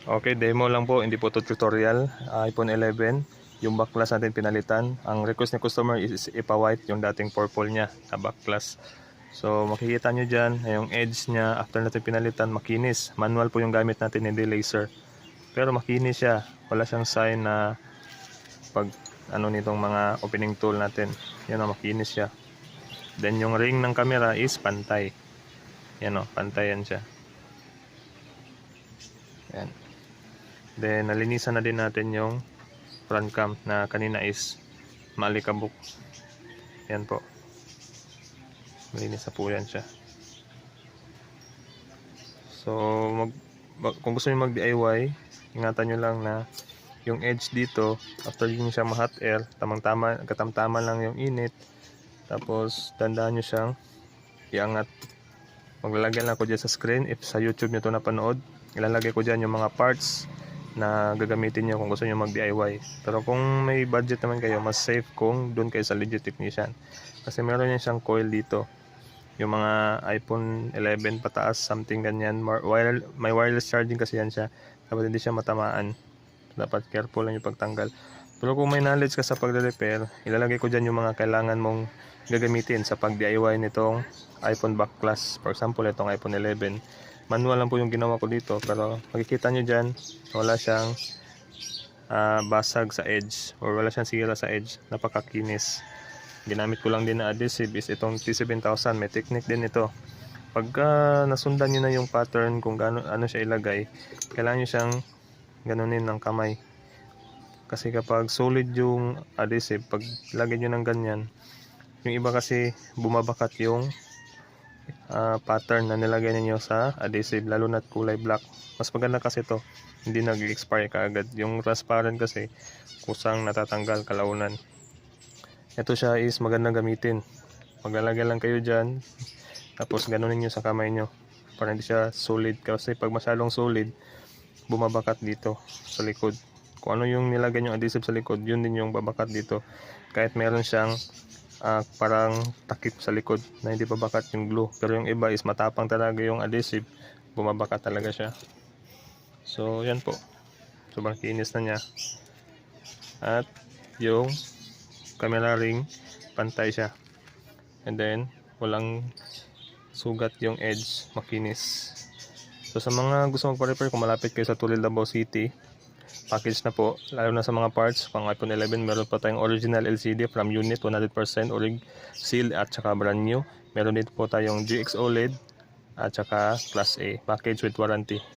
Okay, demo lang po, hindi po to tutorial. iPhone 11, yung back glass natin pinalitan. Ang request ni customer is ipa-white yung dating purple niya na back glass. So makikita nyo dyan, yung edge niya after natin pinalitan, makinis. Manual po yung gamit natin, hindi laser. Pero makinis siya. Wala siyang sign na pag ano nitong mga opening tool natin. Yan o, makinis siya. Then yung ring ng camera is pantay. Yan o, pantay yan siya. Yan. Then nalinisan na din natin yung front cam na kanina is maalikabok. Yan po. Malinis na po yan siya. So kung gusto niyo mag DIY, ingatan nyo lang na yung edge dito, after yun siya ma-hot air, tamang-tama, katamtaman lang yung init. Tapos tandaan nyo siyang iangat. Maglalagay lang ako dyan sa screen. If sa YouTube nyo ito napanood, ilalagay ko dyan yung mga parts na gagamitin nyo kung gusto nyo mag DIY. Pero kung may budget naman kayo, mas safe kung doon kayo sa legit technician. Kasi meron yan siyang coil dito. Yung mga iPhone 11 pataas, something ganyan. May wireless charging kasi yan siya. Dapat hindi siya matamaan. Dapat careful lang yung pagtanggal. Pero kung may knowledge ka sa pagre-repair, ilalagay ko dyan yung mga kailangan mong gagamitin sa pag-DIY nitong iPhone back glass. For example, itong iPhone 11. Manual lang po yung ginawa ko dito, pero makikita nyo dyan, wala siyang basag sa edge or wala siyang sira sa edge. Napakakinis. Ginamit ko lang din na adhesive is itong T7000. May technique din ito. Pagka nasundan nyo na yung pattern kung ano siya ilagay, kailangan nyo siyang ganunin ng kamay. Kasi kapag solid yung adhesive, pag lagay nyo ng ganyan, yung iba kasi bumabakat yung pattern na nilagay niyo sa adhesive, lalo na kulay black. Mas maganda kasi to, hindi nag-expire kaagad. Yung transparent kasi kusang natatanggal kalaunan. Ito siya is magandang gamitin. Maglalagay lang kayo dyan, tapos ganunin nyo sa kamay nyo para hindi siya solid. Kasi pag masyadong solid, bumabakat dito sa likod. Kung ano yung nilagay yung adhesive sa likod, yun din yung babakat dito. Kahit meron siyang parang takip sa likod na hindi babakat yung glue. Pero yung iba is matapang talaga yung adhesive, bumabakat talaga siya. So yan po, sobrang kinis na niya. At yung camera ring, pantay siya. And then walang sugat yung edge, makinis. So sa mga gusto magpa-repair, kung malapit kayo sa Tulil, Davao City, package na po, lalo na sa mga parts pang iPhone 11. Meron pa tayong original LCD from unit, 100% orig seal at saka brand new. Meron din po tayong GX OLED at saka Class A package with warranty.